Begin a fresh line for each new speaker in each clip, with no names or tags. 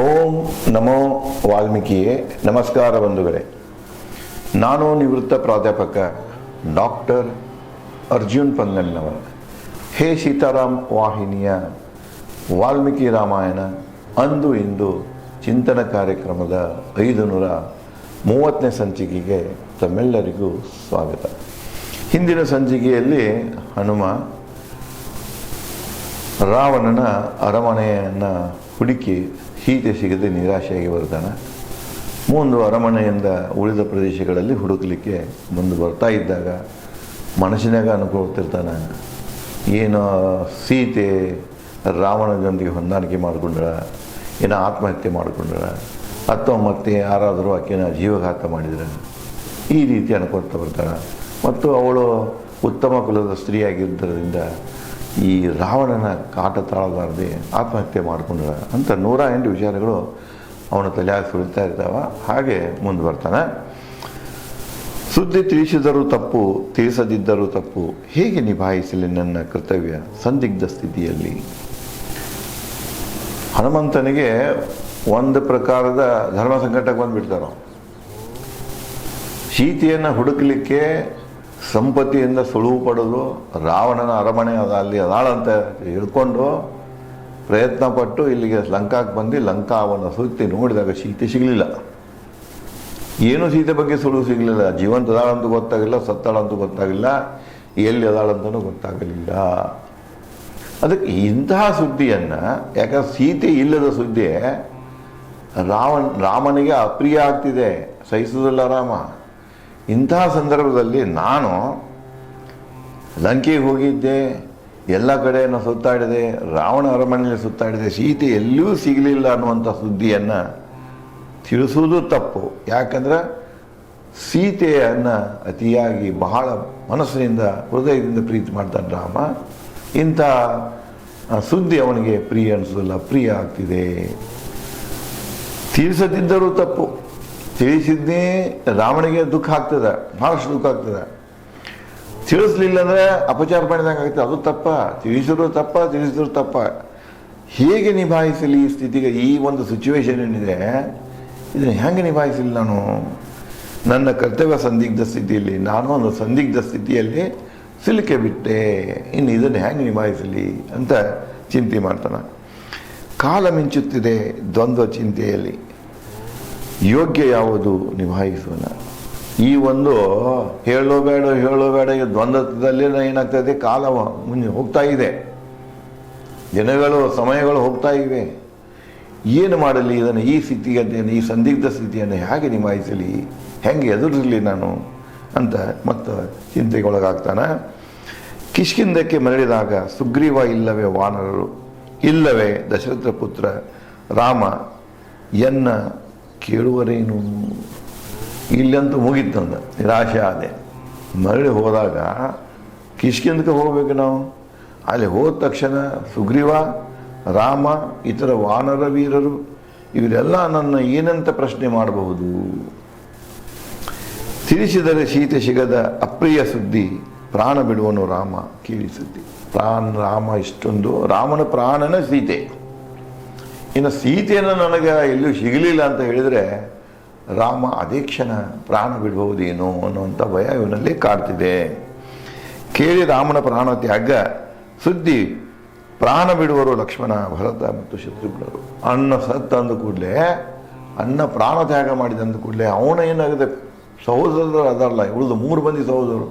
ಓಂ ನಮೋ ವಾಲ್ಮೀಕಿಯೇ. ನಮಸ್ಕಾರ ಬಂಧುಗಳೇ. ನಾನು ನಿವೃತ್ತ ಪ್ರಾಧ್ಯಾಪಕ ಡಾಕ್ಟರ್ ಅರ್ಜುನ್ ಪಂಗಣ್ಣವರ ಹೇ ಸೀತಾರಾಮ್ ವಾಹಿನಿಯ ವಾಲ್ಮೀಕಿ ರಾಮಾಯಣ ಅಂದು ಇಂದು ಚಿಂತನ ಕಾರ್ಯಕ್ರಮದ 530ನೇ ಸಂಚಿಕೆಗೆ ತಮ್ಮೆಲ್ಲರಿಗೂ ಸ್ವಾಗತ. ಹಿಂದಿನ ಸಂಚಿಕೆಯಲ್ಲಿ ಹನುಮ ರಾವಣನ ಅರಮನೆಯನ್ನು ಹುಡುಕಿ ಸೀತೆ ಸಿಗದೆ ನಿರಾಶೆಯಾಗಿ ಬರ್ತಾನೆ. ಮುಂದೆ ಅರಮನೆಯಿಂದ ಉಳಿದ ಪ್ರದೇಶಗಳಲ್ಲಿ ಹುಡುಕಲಿಕ್ಕೆ ಮುಂದೆ ಬರ್ತಾ ಇದ್ದಾಗ ಮನಸ್ಸಿನಾಗ ಅನ್ಕೊಳ್ತಿರ್ತಾನೆ, ಏನು ಸೀತೆ ರಾವಣನೊಂದಿಗೆ ಹೊಂದಾಣಿಕೆ ಮಾಡಿಕೊಂಡ್ರ, ಏನೋ ಆತ್ಮಹತ್ಯೆ ಮಾಡಿಕೊಂಡ್ರ, ಅಥವಾ ಮತ್ತೆ ಯಾರಾದರೂ ಆಕೆನ ಜೀವಘಾತ ಮಾಡಿದ್ರೆ, ಈ ರೀತಿ ಅನ್ಕೊಳ್ತಾ ಬರ್ತಾಳೆ. ಮತ್ತು ಅವಳು ಉತ್ತಮ ಕುಲದ ಸ್ತ್ರೀಯಾಗಿದ್ದರಿಂದ ಈ ರಾವಣನ ಕಾಟ ತಾಳಬಾರ್ದೆ ಆತ್ಮಹತ್ಯೆ ಮಾಡಿಕೊಂಡ್ರ ಅಂತ 108 ವಿಚಾರಗಳು ಅವನ ತಲೆಯಾಗಿ ಸುಳಿತಾ ಇರ್ತಾವೆ. ಹಾಗೆ ಮುಂದೆ ಬರ್ತಾನೆ. ಸುದ್ದಿ ತಿಳಿಸಿದರೂ ತಪ್ಪು, ತಿಳಿಸದಿದ್ದರೂ ತಪ್ಪು, ಹೇಗೆ ನಿಭಾಯಿಸಲಿ ನನ್ನ ಕರ್ತವ್ಯ ಸಂದಿಗ್ಧ ಸ್ಥಿತಿಯಲ್ಲಿ. ಹನುಮಂತನಿಗೆ ಒಂದು ಪ್ರಕಾರದ ಧರ್ಮ ಸಂಕಟಕ್ಕೆ ಬಂದುಬಿಡ್ತಾರೋ. ಸೀತೆಯನ್ನು ಹುಡುಕಲಿಕ್ಕೆ ಸಂಪತ್ತಿಯಿಂದ ಸುಳುವು ಪಡೆದು ರಾವಣನ ಅರಮನೆ ಅಲ್ಲಿ ಅದಾಳಂತ ಹಿಡ್ಕೊಂಡು ಪ್ರಯತ್ನ ಪಟ್ಟು ಇಲ್ಲಿಗೆ ಲಂಕಾಕ್ಕೆ ಬಂದು ಲಂಕಾವನ್ನು ಸುತ್ತಿ ನೋಡಿದಾಗ ಸೀತೆ ಸಿಗಲಿಲ್ಲ. ಏನೂ ಸೀತೆ ಬಗ್ಗೆ ಸುಳುವು ಸಿಗಲಿಲ್ಲ. ಜೀವಂತ ಅದಾಳಂತೂ ಗೊತ್ತಾಗಿಲ್ಲ, ಸತ್ತಾಳಂತೂ ಗೊತ್ತಾಗಿಲ್ಲ, ಎಲ್ಲಿ ಅದಾಳಂತನೂ ಗೊತ್ತಾಗಲಿಲ್ಲ. ಅದಕ್ಕೆ ಇಂತಹ ಸುದ್ದಿಯನ್ನು, ಯಾಕಂದ್ರೆ ಸೀತೆ ಇಲ್ಲದ ಸುದ್ದಿ ರಾಮನಿಗೆ ಅಪ್ರಿಯ ಆಗ್ತಿದೆ, ಸಹಿಸೋದಿಲ್ಲ ರಾಮ. ಇಂತಹ ಸಂದರ್ಭದಲ್ಲಿ ನಾನು ಲಂಕೆಗೆ ಹೋಗಿದ್ದೆ, ಎಲ್ಲ ಕಡೆಯನ್ನು ಸುತ್ತಾಡಿದೆ, ರಾವಣ ಅರಮನೆಯಲ್ಲಿ ಸುತ್ತಾಡಿದೆ, ಸೀತೆ ಎಲ್ಲೂ ಸಿಗಲಿಲ್ಲ ಅನ್ನುವಂಥ ಸುದ್ದಿಯನ್ನು ತಿಳಿಸುವುದು ತಪ್ಪು. ಯಾಕಂದ್ರೆ ಸೀತೆಯನ್ನು ಅತಿಯಾಗಿ ಬಹಳ ಮನಸ್ಸಿನಿಂದ ಹೃದಯದಿಂದ ಪ್ರೀತಿ ಮಾಡ್ತಾನೆ ರಾಮ. ಇಂಥ ಸುದ್ದಿ ಅವನಿಗೆ ಪ್ರಿಯ ಅನಿಸೋದಿಲ್ಲ, ಪ್ರಿಯ ಆಗ್ತಿದೆ. ತಿಳಿಸದಿದ್ದರೂ ತಪ್ಪು, ತಿಳಿಸಿದ್ದೇ ರಾವಣಿಗೆ ದುಃಖ ಆಗ್ತದೆ, ಭಾಳಷ್ಟು ದುಃಖ ಆಗ್ತದೆ. ತಿಳಿಸ್ಲಿಲ್ಲ ಅಂದರೆ ಅಪಚಾರ ಮಾಡಿದಂಗೆ ಆಗ್ತದೆ, ಅದು ತಪ್ಪ. ತಿಳಿಸಿದ್ರು ತಪ್ಪ, ತಿಳಿಸಿದ್ರು ತಪ್ಪ. ಹೇಗೆ ನಿಭಾಯಿಸಲಿ ಈ ಸ್ಥಿತಿಗೆ, ಈ ಒಂದು ಸಿಚುವೇಶನ್ ಏನಿದೆ ಇದನ್ನು ಹೇಗೆ ನಿಭಾಯಿಸಲಿ ನಾನು? ನನ್ನ ಕರ್ತವ್ಯ ಸಂದಿಗ್ಧ ಸ್ಥಿತಿಯಲ್ಲಿ, ನಾನು ಒಂದು ಸಂದಿಗ್ಧ ಸ್ಥಿತಿಯಲ್ಲಿ ಸಿಲುಕೆ ಬಿಟ್ಟೆ, ಇನ್ನು ಇದನ್ನು ಹೇಗೆ ನಿಭಾಯಿಸಲಿ ಅಂತ ಚಿಂತೆ ಮಾಡ್ತಾನೆ. ಕಾಲ ಮಿಂಚುತ್ತಿದೆ ದ್ವಂದ್ವ ಚಿಂತೆಯಲ್ಲಿ, ಯೋಗ್ಯ ಯಾವುದು ನಿಭಾಯಿಸೋಣ. ಈ ಒಂದು ಹೇಳೋಬೇಡ ಈ ದ್ವಂದ್ವದಲ್ಲಿ ಏನಾಗ್ತದೆ, ಕಾಲ ಮುಂದೆ ಹೋಗ್ತಾ ಇದೆ, ದಿನಗಳು ಸಮಯಗಳು ಹೋಗ್ತಾ ಇವೆ. ಏನು ಮಾಡಲಿ ಇದನ್ನು, ಈ ಸ್ಥಿತಿಯನ್ನು, ಈ ಸಂದಿಗ್ಧ ಸ್ಥಿತಿಯನ್ನು ಹೇಗೆ ನಿಭಾಯಿಸಲಿ, ಹೆಂಗೆ ಎದುರಿಸಲಿ ನಾನು ಅಂತ ಮತ್ತು ಚಿಂತೆಗೊಳಗಾಗ್ತಾನೆ. ಕಿಷ್ಕಿಂಧಕ್ಕೆ ಮರಳಿದಾಗ ಸುಗ್ರೀವ ಇಲ್ಲವೇ ವಾನರರು, ಇಲ್ಲವೇ ದಶರಥ ಪುತ್ರ ರಾಮ ಎನ್ನ ಕೇಳುವರೇನು. ಇಲ್ಲಂತೂ ಮುಗಿತಂದ, ನಿರಾಶೆ ಆದೆ. ಮರಳಿ ಹೋದಾಗ ಕಿಷ್ಕಿಂಧಕ್ಕೆ ಹೋಗ್ಬೇಕು ನಾವು. ಅಲ್ಲಿ ಹೋದ ತಕ್ಷಣ ಸುಗ್ರೀವ, ರಾಮ, ಇತರ ವಾನರ ವೀರರು ಇವರೆಲ್ಲ ನನ್ನ ಏನಂತ ಪ್ರಶ್ನೆ ಮಾಡಬಹುದು. ತಿಳಿಸಿದರೆ ಸೀತೆ ಸಿಗದ ಅಪ್ರಿಯ ಸುದ್ದಿ, ಪ್ರಾಣ ಬಿಡುವನು ರಾಮ ಕೇಳಿ ಸುದ್ದಿ. ರಾಮ ಇಷ್ಟೊಂದು, ರಾಮನ ಪ್ರಾಣನ ಸೀತೆ. ಇನ್ನು ಸೀತೆಯನ್ನು ನನಗೆ ಎಲ್ಲೂ ಸಿಗಲಿಲ್ಲ ಅಂತ ಹೇಳಿದರೆ ರಾಮ ಅದೇ ಕ್ಷಣ ಪ್ರಾಣ ಬಿಡಬಹುದೇನೋ ಅನ್ನುವಂಥ ಭಯ ಇವನಲ್ಲಿ ಕಾಡ್ತಿದೆ. ಕೇಳಿ ರಾಮನ ಪ್ರಾಣ ತ್ಯಾಗ ಸುದ್ದಿ, ಪ್ರಾಣ ಬಿಡುವರು ಲಕ್ಷ್ಮಣ, ಭರತ ಮತ್ತು ಶತ್ರುಘ್ನರು. ಅಣ್ಣ ಸತ್ತ ಅಂದ ಕೂಡಲೇ, ಅಣ್ಣ ಪ್ರಾಣ ತ್ಯಾಗ ಮಾಡಿದಂದ ಕೂಡಲೇ ಅವನ ಏನಾಗಿದೆ, ಸಹೋದರರು ಅದಲ್ಲ, ಉಳಿದು 3 ಮಂದಿ ಸಹೋದರರು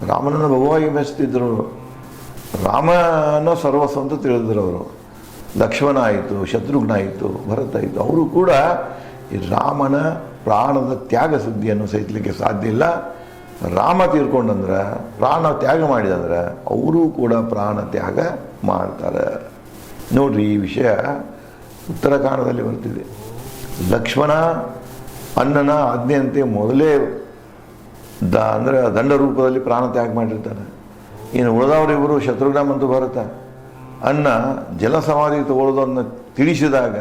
ರಾಮನನ್ನು ಬಹುವಾಗಿ ಮೆಚ್ತಿದ್ರು. ರಾಮನ ಸರ್ವಸ್ವ ಅಂತ ತಿಳಿದ್ರು ಅವರು. ಲಕ್ಷ್ಮಣ ಆಯಿತು, ಶತ್ರುಘ್ನ ಆಯಿತು, ಭರತ ಆಯಿತು. ಅವರು ಕೂಡ ಈ ರಾಮನ ಪ್ರಾಣದ ತ್ಯಾಗ ಸುದ್ದಿಯನ್ನು ಸಹಿಸಲಿಕ್ಕೆ ಸಾಧ್ಯ ಇಲ್ಲ. ರಾಮ ತೀರ್ಕೊಂಡಂದ್ರೆ, ಪ್ರಾಣ ತ್ಯಾಗ ಮಾಡಿದಂದ್ರೆ ಅವರೂ ಕೂಡ ಪ್ರಾಣ ತ್ಯಾಗ ಮಾಡ್ತಾರೆ. ನೋಡ್ರಿ, ಈ ವಿಷಯ ಉತ್ತರಕಾಂಡದಲ್ಲಿ ಬರ್ತಿದೆ. ಲಕ್ಷ್ಮಣ ಅಣ್ಣನ ಆಜ್ಞೆಯಂತೆ ಮೊದಲೇ ಅಂದರೆ ದಂಡ ರೂಪದಲ್ಲಿ ಪ್ರಾಣ ತ್ಯಾಗ ಮಾಡಿರ್ತಾನೆ. ಇನ್ನು ಉಳಿದವರಿಬ್ಬರು ಶತ್ರುಘ್ನ ಮತ್ತು ಭರತ, ಅಣ್ಣ ಜಲಸಮಾಧಿ ತಗೊಳ್ಳೋದನ್ನು ತಿಳಿಸಿದಾಗ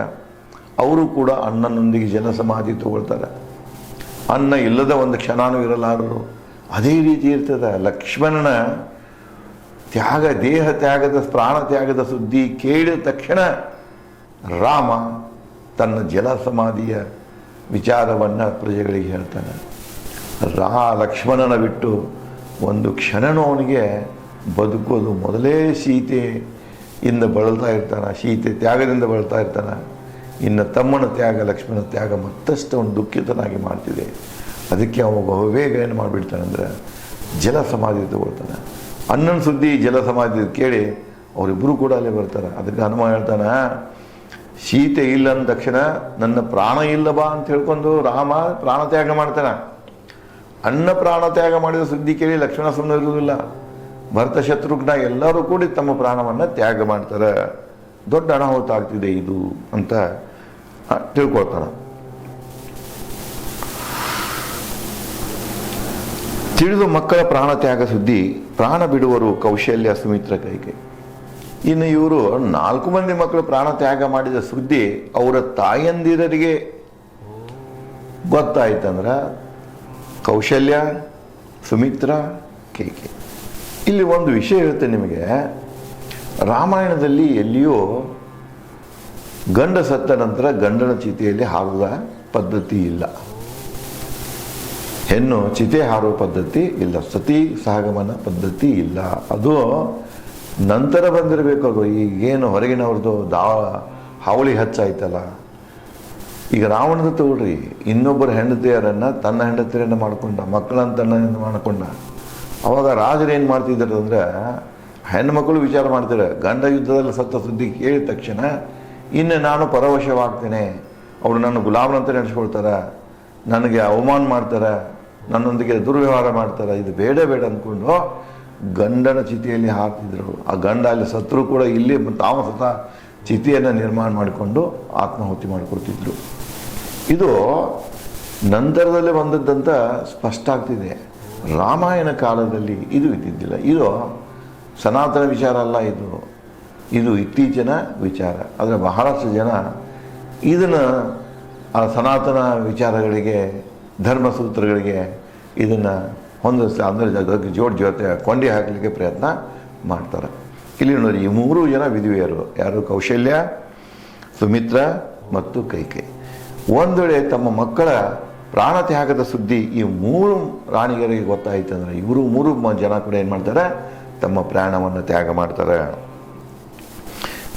ಅವರು ಕೂಡ ಅಣ್ಣನೊಂದಿಗೆ ಜಲಸಮಾಧಿ ತಗೊಳ್ತಾರೆ. ಅಣ್ಣ ಇಲ್ಲದ ಒಂದು ಕ್ಷಣನೂ ಇರಲಾರರು. ಅದೇ ರೀತಿ ಇರ್ತದೆ. ಲಕ್ಷ್ಮಣನ ತ್ಯಾಗ, ದೇಹ ತ್ಯಾಗದ, ಪ್ರಾಣ ತ್ಯಾಗದ ಸುದ್ದಿ ಕೇಳಿದ ತಕ್ಷಣ ರಾಮ ತನ್ನ ಜಲ ಸಮಾಧಿಯ ವಿಚಾರವನ್ನು ಪ್ರಜೆಗಳಿಗೆ ಹೇಳ್ತಾನೆ. ಲಕ್ಷ್ಮಣನ ಬಿಟ್ಟು ಒಂದು ಕ್ಷಣನೂ ಅವನಿಗೆ ಬದುಕೋದು, ಮೊದಲೇ ಸೀತೆಯಿಂದ ಬಳಲ್ತಾ ಇರ್ತಾನೆ, ಸೀತೆ ತ್ಯಾಗದಿಂದ ಬಳಲ್ತಾ ಇರ್ತಾನೆ. ಇನ್ನು ತಮ್ಮನ ತ್ಯಾಗ, ಲಕ್ಷ್ಮಣ ತ್ಯಾಗ ಮತ್ತಷ್ಟು ಅವನು ದುಃಖಿತನಾಗಿ ಮಾಡ್ತಿದೆ. ಅದಕ್ಕೆ ಅವನು ಬಹುಬೇಗ ಏನು ಮಾಡಿಬಿಡ್ತಾನೆ ಅಂದರೆ ಜಲ ಸಮಾಧಿ ತಗೊಳ್ತಾನೆ. ಅಣ್ಣನ ಸುದ್ದಿ ಜಲ ಸಮಾಧಿ ಕೇಳಿ ಅವರಿಬ್ಬರು ಕೂಡ ಅಲ್ಲೇ ಬರ್ತಾರೆ. ಅದಕ್ಕೆ ಹನುಮ ಹೇಳ್ತಾನೆ, ಸೀತೆ ಇಲ್ಲ ಅಂದ ತಕ್ಷಣ ನನ್ನ ಪ್ರಾಣ ಇಲ್ಲ ಬಾ ಅಂತ ಹೇಳ್ಕೊಂಡು ರಾಮ ಪ್ರಾಣ ತ್ಯಾಗ ಮಾಡ್ತಾನೆ. ಅಣ್ಣ ಪ್ರಾಣ ತ್ಯಾಗ ಮಾಡಿದ ಸುದ್ದಿ ಕೇಳಿ ಲಕ್ಷ್ಮಣ ಸುಮ್ಮನೆ ಇರುವುದಿಲ್ಲ. ಭರತ ಶತ್ರುಘ್ನ ಎಲ್ಲರೂ ಕೂಡಿ ತಮ್ಮ ಪ್ರಾಣವನ್ನು ತ್ಯಾಗ ಮಾಡ್ತಾರೆ. ದೊಡ್ಡ ಅನಾಹುತ ಆಗ್ತಿದೆ ಇದು ಅಂತ ತಿಳ್ಕೊಳ್ತಾನೆ. ತಿಳಿದು ಮಕ್ಕಳ ಪ್ರಾಣ ತ್ಯಾಗ ಸುದ್ದಿ ಪ್ರಾಣ ಬಿಡುವರು ಕೌಶಲ್ಯ, ಸುಮಿತ್ರ, ಕೈಕೇಯಿ. ಇನ್ನು ಇವರು 4 ಮಂದಿ ಮಕ್ಕಳು ಪ್ರಾಣ ತ್ಯಾಗ ಮಾಡಿದ ಸುದ್ದಿ ಅವರ ತಾಯಂದಿರರಿಗೆ ಗೊತ್ತಾಯ್ತಂದ್ರೆ ಕೌಶಲ್ಯ, ಸುಮಿತ್ರ, ಕೈಕೇಯಿ. ಇಲ್ಲಿ ಒಂದು ವಿಷಯ ಹೇಳ್ತೇನೆ ನಿಮಗೆ. ರಾಮಾಯಣದಲ್ಲಿ ಎಲ್ಲಿಯೂ ಗಂಡ ಸತ್ತ ನಂತರ ಗಂಡನ ಚಿತೆಯಲ್ಲಿ ಹಾರುವ ಪದ್ಧತಿ ಇಲ್ಲ, ಹೆಣ್ಣು ಚಿತೆ ಹಾರುವ ಪದ್ಧತಿ ಇಲ್ಲ, ಸತಿ ಸಹಗಮನ ಪದ್ಧತಿ ಇಲ್ಲ. ಅದು ನಂತರ ಬಂದಿರಬೇಕು. ಅದು ಈಗೇನು ಹೊರಗಿನವ್ರದ್ದು ಹಾವಳಿ ಹಚ್ಚಾಯ್ತಲ್ಲ. ಈಗ ರಾವಣದ ತಗೊಳ್ರಿ, ಇನ್ನೊಬ್ಬರ ಹೆಂಡತಿಯರನ್ನು ತನ್ನ ಹೆಂಡತಿಯರನ್ನು ಮಾಡ್ಕೊಂಡ, ಮಕ್ಕಳನ್ನು ತನ್ನ ಮಾಡ್ಕೊಂಡ. ಅವಾಗ ರಾಜರು ಏನು ಮಾಡ್ತಿದ್ದಾರೆ ಅಂದರೆ, ಹೆಣ್ಮಕ್ಳು ವಿಚಾರ ಮಾಡ್ತಾರೆ, ಗಂಡ ಯುದ್ಧದಲ್ಲಿ ಸತ್ತ ಸುದ್ದಿ ಕೇಳಿದ ತಕ್ಷಣ ಇನ್ನು ನಾನು ಪರವಶವಾಗ್ತೇನೆ, ಅವರು ನನ್ನ ಗುಲಾಮನಂತ ನೆನೆಸ್ಕೊಳ್ತಾರೆ, ನನಗೆ ಅವಮಾನ ಮಾಡ್ತಾರೆ, ನನ್ನೊಂದಿಗೆ ದುರ್ವ್ಯವಹಾರ ಮಾಡ್ತಾರೆ, ಇದು ಬೇಡ ಬೇಡ ಅಂದ್ಕೊಂಡು ಗಂಡನ ಚಿತೆಯಲ್ಲಿ ಹಾಕ್ತಿದ್ರು. ಆ ಗಂಡ ಅಲ್ಲಿ ಸತ್ರು ಕೂಡ ಇಲ್ಲಿ ತಾವು ಸತ ಚಿತೆಯನ್ನು ನಿರ್ಮಾಣ ಮಾಡಿಕೊಂಡು ಆತ್ಮಾಹುತಿ ಮಾಡಿಕೊಡ್ತಿದ್ರು. ಇದು ನಂತರದಲ್ಲಿ ಬಂದದ್ದಂತ ಸ್ಪಷ್ಟ ಆಗ್ತಿದೆ. ರಾಮಾಯಣ ಕಾಲದಲ್ಲಿ ಇದು ಇದ್ದಿದ್ದಿಲ್ಲ. ಇದು ಸನಾತನ ವಿಚಾರ ಅಲ್ಲ, ಇದು ಇತ್ತೀಚಿನ ವಿಚಾರ. ಆದರೆ ಬಹಳಷ್ಟು ಜನ ಇದನ್ನು ಆ ಸನಾತನ ವಿಚಾರಗಳಿಗೆ, ಧರ್ಮಸೂತ್ರಗಳಿಗೆ ಇದನ್ನು ಹೊಂದಿಸ್ ಅಂದರೆ ಅದಕ್ಕೆ ಜೊತೆ ಕೊಂಡಿ ಹಾಕಲಿಕ್ಕೆ ಪ್ರಯತ್ನ ಮಾಡ್ತಾರೆ. ಇಲ್ಲಿ ನೋಡಿ, ಈ 3 ಜನ ವಿಧವೆಯರು ಯಾರು? ಕೌಶಲ್ಯ, ಸುಮಿತ್ರ ಮತ್ತು ಕೈಕೇಯಿ. ಒಂದು ವೇಳೆ ತಮ್ಮ ಮಕ್ಕಳ ಪ್ರಾಣ ತ್ಯಾಗದ ಸುದ್ದಿ ಈ 3 ರಾಣಿಗರಿಗೆ ಗೊತ್ತಾಯಿತು ಅಂದರೆ ಇವರು 3 ಜನ ಕೂಡ ಏನು ಮಾಡ್ತಾರೆ? ತಮ್ಮ ಪ್ರಾಣವನ್ನು ತ್ಯಾಗ ಮಾಡ್ತಾರೆ.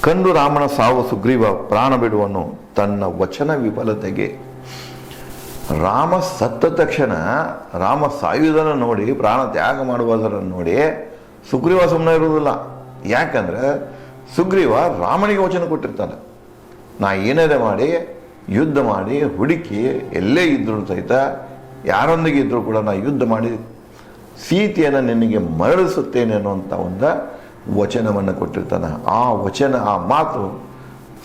ಕಂಡು ರಾಮನ ಸಾವು ಸುಗ್ರೀವ ಪ್ರಾಣ ಬಿಡುವನು ತನ್ನ ವಚನ ವಿಫಲತೆಗೆ. ರಾಮ ಸತ್ತ ತಕ್ಷಣ ರಾಮ ಸಾಯುವುದನ್ನು ನೋಡಿ, ಪ್ರಾಣ ತ್ಯಾಗ ಮಾಡುವುದನ್ನು ನೋಡಿ ಸುಗ್ರೀವ ಸುಮ್ಮನೆ ಇರುವುದಿಲ್ಲ. ಯಾಕಂದರೆ ಸುಗ್ರೀವ ರಾಮನಿಗೆ ವಚನ ಕೊಟ್ಟಿರ್ತಾನೆ, ನಾ ಏನಾರೇ ಮಾಡಿ ಯುದ್ಧ ಮಾಡಿ ಹುಡುಕಿ ಎಲ್ಲೇ ಇದ್ರೂ ಸಹಿತ, ಯಾರೊಂದಿಗೆ ಇದ್ದರೂ ಕೂಡ ನಾ ಯುದ್ಧ ಮಾಡಿ ಸೀತೆಯನ್ನು ನಿನಗೆ ಮರಳಿಸುತ್ತೇನೆ ಅನ್ನುವಂಥ ಒಂದು ವಚನವನ್ನು ಕೊಟ್ಟಿರ್ತಾನೆ. ಆ ವಚನ, ಆ ಮಾತು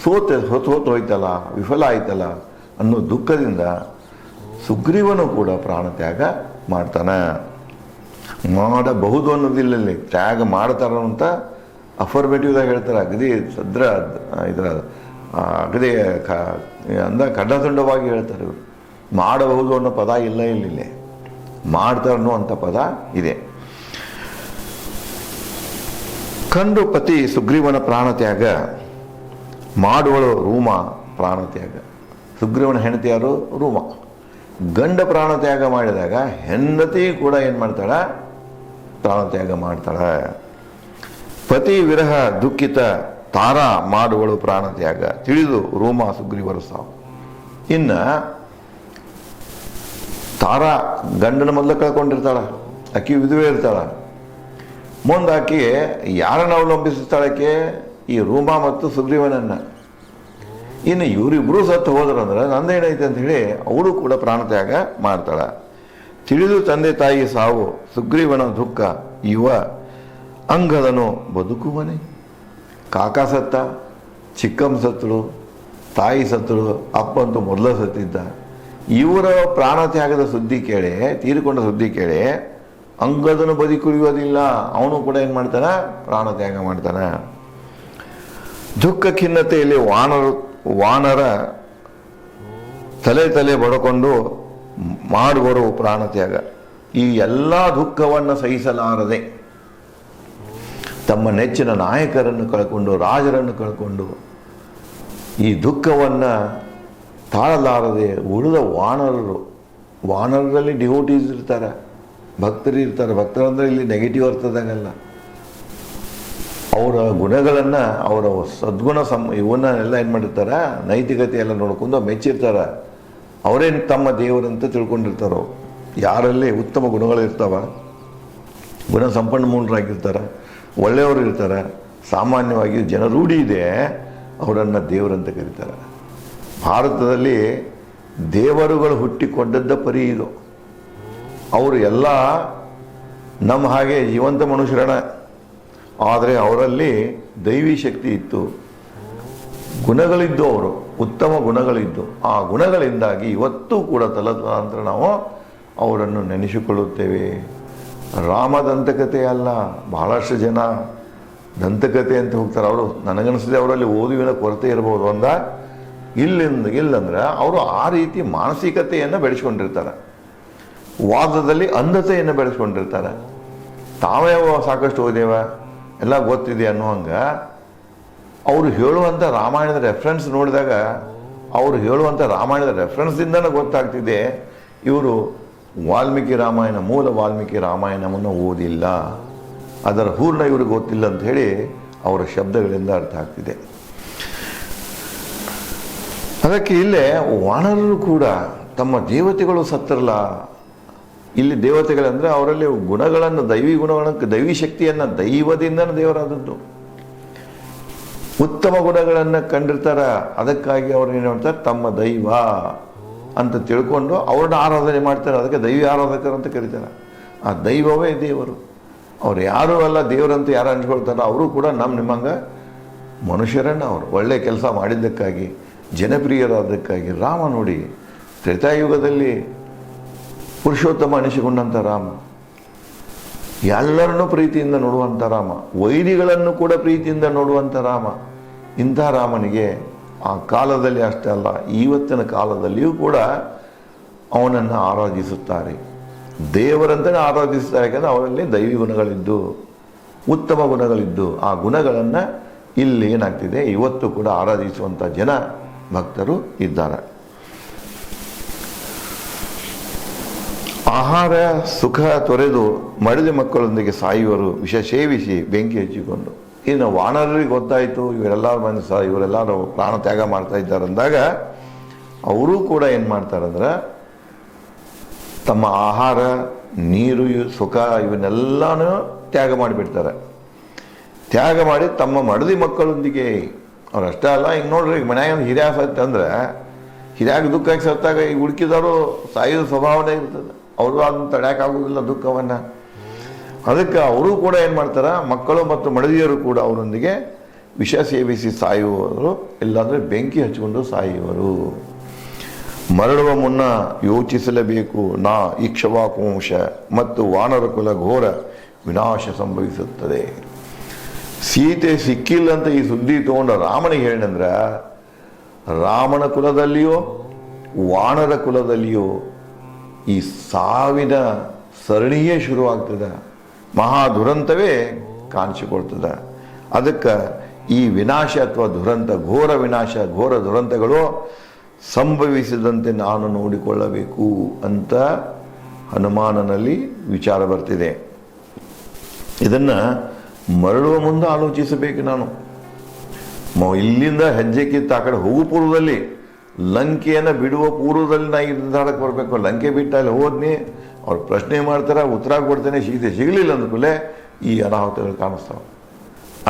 ಸೋತು ಹೋಯ್ತಲ್ಲ, ವಿಫಲ ಆಯ್ತಲ್ಲ ಅನ್ನೋ ದುಃಖದಿಂದ ಸುಗ್ರೀವನು ಕೂಡ ಪ್ರಾಣ ತ್ಯಾಗ ಮಾಡ್ತಾನೆ. ಮಾಡಬಹುದು ಅನ್ನೋದಿಲ್ಲ, ತ್ಯಾಗ ಮಾಡ್ತಾರ ಅಂತ ಅಫರ್ಮೇಟಿವ್ದಾಗ ಹೇಳ್ತಾರೆ. ಅಗದಿ ಇದರ ಅಗದಿ ಖಂಡತುಂಡವಾಗಿ ಹೇಳ್ತಾರೆ. ಇವರು ಮಾಡಬಹುದು ಅನ್ನೋ ಪದ ಇಲ್ಲ, ಇಲ್ಲಿ ಮಾಡ್ತಾರೆ ಅನ್ನುವಂಥ ಪದ ಇದೆ. ಕಂಡು ಪತಿ ಸುಗ್ರೀವನ ಪ್ರಾಣ ತ್ಯಾಗ ಮಾಡುವಳು ರೂಮ ಪ್ರಾಣ ತ್ಯಾಗ. ಸುಗ್ರೀವನ ಹೆಂಡತಿ ಯಾರು? ರೂಮ. ಗಂಡ ಪ್ರಾಣ ತ್ಯಾಗ ಮಾಡಿದಾಗ ಹೆಂಡತಿ ಕೂಡ ಏನು ಮಾಡ್ತಾಳ? ಪ್ರಾಣ ತ್ಯಾಗ ಮಾಡ್ತಾಳೆ. ಪತಿ ವಿರಹ ದುಃಖಿತ ತಾರಾ ಮಾಡುವಳು ಪ್ರಾಣ ತ್ಯಾಗ. ತಿಳಿದು ರೂಮ ಸುಗ್ರೀವರು ಸಾವು. ಇನ್ನು ತಾರಾ ಗಂಡನ ಮೊದಲು ಕಳ್ಕೊಂಡಿರ್ತಾಳ, ಆಕಿ ವಿಧವೆ ಇರ್ತಾಳ. ಮುಂದೆ ಆಕಿ ಯಾರನ್ನು ಅವಲಂಬಿಸ್ತಾಳಕ್ಕೆ? ಈ ರೂಮ ಮತ್ತು ಸುಗ್ರೀವನನ್ನು. ಇನ್ನು ಇವರಿಬ್ಬರು ಸತ್ತು ಹೋದ್ರಂದ್ರೆ ನಂದೇನೈತೆ ಅಂತ ಹೇಳಿ ಅವಳು ಕೂಡ ಪ್ರಾಣ ತ್ಯಾಗ ಮಾಡ್ತಾಳ. ತಿಳಿದು ತಂದೆ ತಾಯಿ ಸಾವು ಸುಗ್ರೀವನ ದುಃಖ ಯುವ ಅಂಗದನು ಬದುಕುವನೆ. ಕಾಕ ಸತ್ತ, ಚಿಕ್ಕಮ್ಮ ಸತ್ತಳು, ತಾಯಿ ಸತ್ತಳು, ಅಪ್ಪಂತೂ ಮೊದಲ ಸತ್ತಿದ್ದ. ಇವರ ಪ್ರಾಣ ತ್ಯಾಗದ ಸುದ್ದಿ ಕೇಳಿ, ತೀರಿಕೊಂಡ ಸುದ್ದಿ ಕೇಳಿ ಅಂಗದನು ಬದುಕುಳಿಯೋದಿಲ್ಲ, ಅವನು ಕೂಡ ಏನು ಮಾಡ್ತಾನೆ? ಪ್ರಾಣ ತ್ಯಾಗ ಮಾಡ್ತಾನೆ. ದುಃಖ ಖಿನ್ನತೆಯಲ್ಲಿ ವಾನರ ತಲೆ ಬಡಕೊಂಡು ಮಾಡುವರು ಪ್ರಾಣ ತ್ಯಾಗ. ಈ ಎಲ್ಲ ದುಃಖವನ್ನು ಸಹಿಸಲಾರದೆ ತಮ್ಮ ನೆಚ್ಚಿನ ನಾಯಕರನ್ನು ಕಳ್ಕೊಂಡು, ರಾಜರನ್ನು ಕಳ್ಕೊಂಡು ಈ ದುಃಖವನ್ನು ತಾಳಲಾರದೆ ಉಳಿದ ವಾನರರಲ್ಲಿ ಡಿವೋಟೀಸ್ ಇರ್ತಾರೆ, ಭಕ್ತರು ಇರ್ತಾರೆ. ಭಕ್ತರಂದ್ರೆ ಇಲ್ಲಿ ನೆಗೆಟಿವ್ ಅರ್ಥದಾಗಲ್ಲ. ಅವರ ಗುಣಗಳನ್ನು, ಅವರ ಸದ್ಗುಣ ಇವನ್ನೆಲ್ಲ ಏನು ಮಾಡಿರ್ತಾರೆ, ನೈತಿಕತೆ ಎಲ್ಲ ನೋಡ್ಕೊಂಡು ಮೆಚ್ಚಿರ್ತಾರೆ. ಅವರೇನು ತಮ್ಮ ದೇವರಂತ ತಿಳ್ಕೊಂಡಿರ್ತಾರೋ. ಯಾರಲ್ಲಿ ಉತ್ತಮ ಗುಣಗಳಿರ್ತಾವ, ಗುಣ ಸಂಪನ್ಮೂಲರಾಗಿರ್ತಾರೆ, ಒಳ್ಳೆಯವರು ಇರ್ತಾರೆ, ಸಾಮಾನ್ಯವಾಗಿ ಜನರೂಢಿ ಇದೆ, ಅವರನ್ನು ದೇವರಂತ ಕರೀತಾರೆ. ಭಾರತದಲ್ಲಿ ದೇವರುಗಳು ಹುಟ್ಟಿಕೊಂಡದ್ದ ಪರಿ ಇದು. ಅವರು ಎಲ್ಲ ನಮ್ಮ ಹಾಗೆ ಜೀವಂತ ಮನುಷ್ಯರಣ, ಆದರೆ ಅವರಲ್ಲಿ ದೈವಿ ಶಕ್ತಿ ಇತ್ತು, ಗುಣಗಳಿದ್ದು, ಅವರು ಉತ್ತಮ ಗುಣಗಳಿದ್ದು. ಆ ಗುಣಗಳಿಂದಾಗಿ ಇವತ್ತೂ ಕೂಡ ತಲತಲಾಂತರ ನಾವು ಅವರನ್ನು ನೆನೆಸಿಕೊಳ್ಳುತ್ತೇವೆ. ರಾಮ ದಂತಕತೆ ಅಲ್ಲ, ಬಹಳಷ್ಟು ಜನ ದಂತಕತೆ ಅಂತ ಹೋಗ್ತಾರೆ. ಅವರು ನನಗನ್ನಿಸಿದೆ ಅವರಲ್ಲಿ ಓದುವಿನ ಕೊರತೆ ಇರ್ಬೋದು ಅಂದ. ಇಲ್ಲಂದ್ರೆ ಅವರು ಆ ರೀತಿ ಮಾನಸಿಕತೆಯನ್ನು ಬೆಳೆಸ್ಕೊಂಡಿರ್ತಾರೆ, ವಾದದಲ್ಲಿ ಅಂಧತೆಯನ್ನು ಬೆಳೆಸ್ಕೊಂಡಿರ್ತಾರೆ. ತಾವೇ ಸಾಕಷ್ಟು ಓದೇವ, ಎಲ್ಲ ಗೊತ್ತಿದೆ ಅನ್ನೋ ಹಂಗೆ ಅವರು ಹೇಳುವಂಥ ರಾಮಾಯಣದ ರೆಫರೆನ್ಸ್ ನೋಡಿದಾಗ, ಅವರು ಹೇಳುವಂಥ ರಾಮಾಯಣದ ರೆಫರೆನ್ಸಿಂದನೇ ಗೊತ್ತಾಗ್ತಿದೆ ಇವರು ವಾಲ್ಮೀಕಿ ರಾಮಾಯಣ, ಮೂಲ ವಾಲ್ಮೀಕಿ ರಾಮಾಯಣವನ್ನು ಓದಿಲ್ಲ, ಅದರ ಪೂರ್ಣ ಇವ್ರಿಗೆ ಗೊತ್ತಿಲ್ಲ ಅಂತ ಹೇಳಿ ಅವರ ಶಬ್ದಗಳಿಂದ ಅರ್ಥ ಆಗ್ತಿದೆ. ಅದಕ್ಕೆ ಇಲ್ಲೇ ವಾನರರು ಕೂಡ ತಮ್ಮ ದೇವತೆಗಳು ಸತ್ತರಲ್ಲ. ಇಲ್ಲಿ ದೇವತೆಗಳಂದ್ರೆ ಅವರಲ್ಲಿ ಗುಣಗಳನ್ನು, ದೈವಿ ಗುಣಗಳನ್ನು, ದೈವಿ ಶಕ್ತಿಯನ್ನು, ದೈವದಿಂದ ದೇವರಾದದ್ದು, ಉತ್ತಮ ಗುಣಗಳನ್ನು ಕಂಡಿರ್ತಾರ. ಅದಕ್ಕಾಗಿ ಅವ್ರು ಏನು ಮಾಡ್ತಾರೆ, ತಮ್ಮ ದೈವ ಅಂತ ತಿಳ್ಕೊಂಡು ಅವ್ರನ್ನ ಆರಾಧನೆ ಮಾಡ್ತಾರೆ. ಅದಕ್ಕೆ ದೈವಿ ಆರಾಧಕರು ಅಂತ ಕರೀತಾರೆ. ಆ ದೈವವೇ ದೇವರು. ಅವ್ರು ಯಾರೂ ಅಲ್ಲ ದೇವರಂತ ಯಾರು ಅನ್ಕೊಳ್ತಾರೋ ಅವರು ಕೂಡ ನಿಮ್ಮಂಗೆ ಮನುಷ್ಯರನ್ನು ಅವರು ಒಳ್ಳೆ ಕೆಲಸ ಮಾಡಿದ್ದಕ್ಕಾಗಿ, ಜನಪ್ರಿಯರಾದಕ್ಕಾಗಿ. ರಾಮ ನೋಡಿ, ತ್ರೇತಾಯುಗದಲ್ಲಿ ಪುರುಷೋತ್ತಮ ಅನಿಸಿಕೊಂಡಂಥ ರಾಮ, ಎಲ್ಲರನ್ನೂ ಪ್ರೀತಿಯಿಂದ ನೋಡುವಂಥ ರಾಮ, ವೈರಿಗಳನ್ನು ಕೂಡ ಪ್ರೀತಿಯಿಂದ ನೋಡುವಂಥ ರಾಮ. ಇಂಥ ರಾಮನಿಗೆ ಆ ಕಾಲದಲ್ಲಿ ಅಷ್ಟೇ ಅಲ್ಲ, ಇವತ್ತಿನ ಕಾಲದಲ್ಲಿಯೂ ಕೂಡ ಅವನನ್ನು ಆರಾಧಿಸುತ್ತಾರೆ, ದೇವರಂತಲೇ ಆರಾಧಿಸುತ್ತಾರೆ. ಯಾಕಂದರೆ ಅವರಲ್ಲಿ ದೈವಿ ಗುಣಗಳಿದ್ದು, ಉತ್ತಮ ಗುಣಗಳಿದ್ದು, ಆ ಗುಣಗಳನ್ನು ಇಲ್ಲಿ ಏನಾಗ್ತಿದೆ, ಇವತ್ತು ಕೂಡ ಆರಾಧಿಸುವಂಥ ಜನ ಭಕ್ತರು ಇದ್ದಾರೆ. ಆಹಾರ ಸುಖ ತೊರೆದು ಮಡಿದ ಮಕ್ಕಳೊಂದಿಗೆ ಸಾಯುವರು, ವಿಷ ಸೇವಿಸಿ ಬೆಂಕಿ ಹಚ್ಚಿಕೊಂಡು. ಇನ್ನು ವಾನರರಿಗೆ ಗೊತ್ತಾಯಿತು ಇವರೆಲ್ಲರೂ ಪ್ರಾಣ ತ್ಯಾಗ ಮಾಡ್ತಾ ಇದ್ದಾರೆ ಅಂದಾಗ ಅವರೂ ಕೂಡ ಏನು ಮಾಡ್ತಾರಂದ್ರೆ ತಮ್ಮ ಆಹಾರ, ನೀರು, ಸುಖ ಇವನ್ನೆಲ್ಲನೂ ತ್ಯಾಗ ಮಾಡಿಬಿಡ್ತಾರೆ. ತ್ಯಾಗ ಮಾಡಿ ತಮ್ಮ ಮಡದಿ ಮಕ್ಕಳೊಂದಿಗೆ, ಅವ್ರು ಅಷ್ಟೇ ಅಲ್ಲ, ಈಗ ನೋಡ್ರಿ, ಈಗ ಮನ್ಯಾಗ ಹಿರಿಯ ಸತ್ತಂದ್ರೆ ಹಿರಿಯಾಗ ದುಃಖಕ್ಕೆ ಸತ್ತಾಗ ಈಗ ಉಳ್ಕಿದವರು ಸಾಯೋದು ಸ್ವಭಾವನೆ ಇರ್ತದೆ. ಅವರು ಅದನ್ನು ತಡೆಯೋಕ್ಕಾಗೋದಿಲ್ಲ ದುಃಖವನ್ನು. ಅದಕ್ಕೆ ಅವರು ಕೂಡ ಏನು ಮಾಡ್ತಾರೆ, ಮಕ್ಕಳು ಮತ್ತು ಮಡದಿಯರು ಕೂಡ ಅವರೊಂದಿಗೆ ವಿಷ ಸೇವಿಸಿ ಸಾಯುವವರು, ಇಲ್ಲಾಂದರೆ ಬೆಂಕಿ ಹಚ್ಚಿಕೊಂಡು ಸಾಯುವರು. ಮರಳುವ ಮುನ್ನ ಯೋಚಿಸಲೇಬೇಕು, ನಾ ಇಕ್ಷವಾಕುವಂಶ ಮತ್ತು ವಾನರ ಕುಲ ಘೋರ ವಿನಾಶ ಸಂಭವಿಸುತ್ತದೆ. ಸೀತೆ ಸಿಕ್ಕಿಲ್ಲ ಅಂತ ಈ ಸುದ್ದಿ ತಗೊಂಡ ರಾಮನಿಗೆ ಹೇಳಿದ್ರೆ, ರಾಮನ ಕುಲದಲ್ಲಿಯೋ ವಾನರ ಕುಲದಲ್ಲಿಯೋ ಈ ಸಾವಿನ ಸರಣಿಯೇ ಶುರುವಾಗ್ತದೆ, ಮಹಾ ದುರಂತವೇ ಕಾಣಿಸಿಕೊಳ್ತದೆ. ಅದಕ್ಕೆ ಈ ವಿನಾಶ ಅಥವಾ ದುರಂತ, ಘೋರ ವಿನಾಶ, ಘೋರ ದುರಂತಗಳು ಸಂಭವಿಸಿದಂತೆ ನಾನು ನೋಡಿಕೊಳ್ಳಬೇಕು ಅಂತ ಹನುಮಾನನಲ್ಲಿ ವಿಚಾರ ಬರ್ತಿದೆ. ಇದನ್ನು ಮರಳುವ ಮುಂದೆ ಆಲೋಚಿಸಬೇಕು. ನಾನು ಇಲ್ಲಿಂದ ಹೆಜ್ಜೆ ಕಿತ್ತ ಆ ಕಡೆ ಹೋಗು ಪೂರ್ವದಲ್ಲಿ, ಲಂಕೆಯನ್ನು ಬಿಡುವ ಪೂರ್ವದಲ್ಲಿ ನಾ ನಿರ್ಧಾರಕ್ಕೆ ಬರಬೇಕು. ಲಂಕೆ ಬಿಟ್ಟ ಅಲ್ಲಿ ಹೋದ್ನಿ, ಅವ್ರು ಪ್ರಶ್ನೆ ಮಾಡ್ತಾರೆ, ಉತ್ತರ ಕೊಡ್ತೇನೆ, ಸೀತೆ ಸಿಗಲಿಲ್ಲ ಅಂದ್ಕೂಲೆ ಈ ಅನಾಹುತಗಳು ಕಾಣಿಸ್ತಾವೆ.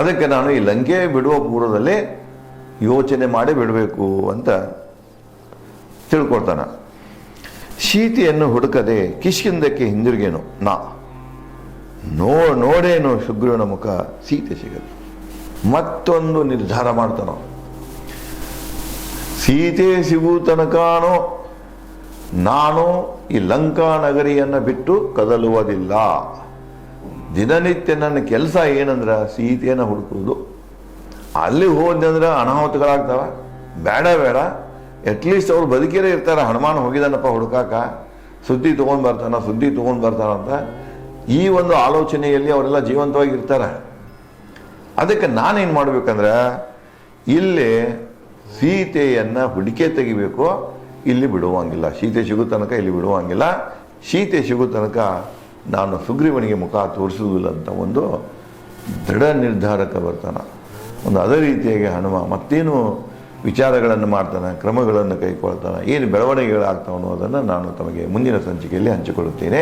ಅದಕ್ಕೆ ನಾನು ಈ ಲಂಕೆ ಬಿಡುವ ಪೂರ್ವದಲ್ಲಿ ಯೋಚನೆ ಮಾಡಿ ಬಿಡಬೇಕು ಅಂತ ತಿಳ್ಕೊಳ್ತಾನೆ. ಸೀತೆಯನ್ನು ಹುಡುಕದೆ ಕಿಷ್ಕಿಂದಕ್ಕೆ ಹಿಂದಿರುಗೇನು, ನೋಡೇನು ಸುಗ್ರೀವನ ಮುಖ, ಸೀತೆ ಸಿಗದು. ಮತ್ತೊಂದು ನಿರ್ಧಾರ ಮಾಡ್ತಾನೋ, ಸೀತೆ ಸಿಗುವ ತನಕನೋ ನಾನು ಈ ಲಂಕಾ ನಗರಿಯನ್ನು ಬಿಟ್ಟು ಕದಲುವುದಿಲ್ಲ. ದಿನನಿತ್ಯ ನನ್ನ ಕೆಲಸ ಏನಂದ್ರೆ ಸೀತೆಯನ್ನು ಹುಡುಕುವುದು. ಅಲ್ಲಿ ಹೋದಂದ್ರೆ ಅನಾಹುತಗಳಾಗ್ತವೆ, ಬೇಡ ಅಟ್ಲೀಸ್ಟ್ ಅವ್ರು ಬದುಕಿರೇ ಇರ್ತಾರೆ. ಹನುಮಾನ ಹೋಗಿದಾನಪ್ಪ ಹುಡುಕಾಕ, ಸುದ್ದಿ ತೊಗೊಂಡು ಬರ್ತಾನಂತ ಈ ಒಂದು ಆಲೋಚನೆಯಲ್ಲಿ ಅವರೆಲ್ಲ ಜೀವಂತವಾಗಿರ್ತಾರೆ. ಅದಕ್ಕೆ ನಾನೇನು ಮಾಡಬೇಕಂದ್ರೆ ಇಲ್ಲಿ ಸೀತೆಯನ್ನು ಹುಡುಕೆ ತೆಗಿಬೇಕು. ಇಲ್ಲಿ ಬಿಡುವಂಗಿಲ್ಲ, ಸೀತೆ ಸಿಗೋ ತನಕ ಇಲ್ಲಿ ಬಿಡುವಂಗಿಲ್ಲ, ಸೀತೆ ಸಿಗೋ ತನಕ ನಾನು ಸುಗ್ರೀವನಿಗೆ ಮುಖ ತೋರಿಸುವುದಿಲ್ಲ ಅಂತ ಒಂದು ದೃಢ ನಿರ್ಧಾರಕ್ಕೆ ಬರ್ತಾನೆ. ಒಂದು ಅದೇ ರೀತಿಯಾಗಿ ಹನುಮ ಮತ್ತೇನು ವಿಚಾರಗಳನ್ನು ಮಾಡ್ತಾನೆ, ಕ್ರಮಗಳನ್ನು ಕೈಗೊಳ್ತಾನೆ, ಏನು ಬೆಳವಣಿಗೆಗಳಾಗ್ತಾವೆ ಅನ್ನೋದನ್ನು ನಾನು ತಮಗೆ ಮುಂದಿನ ಸಂಚಿಕೆಯಲ್ಲಿ ಹಂಚಿಕೊಳ್ಳುತ್ತೇನೆ.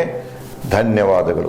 ಧನ್ಯವಾದಗಳು.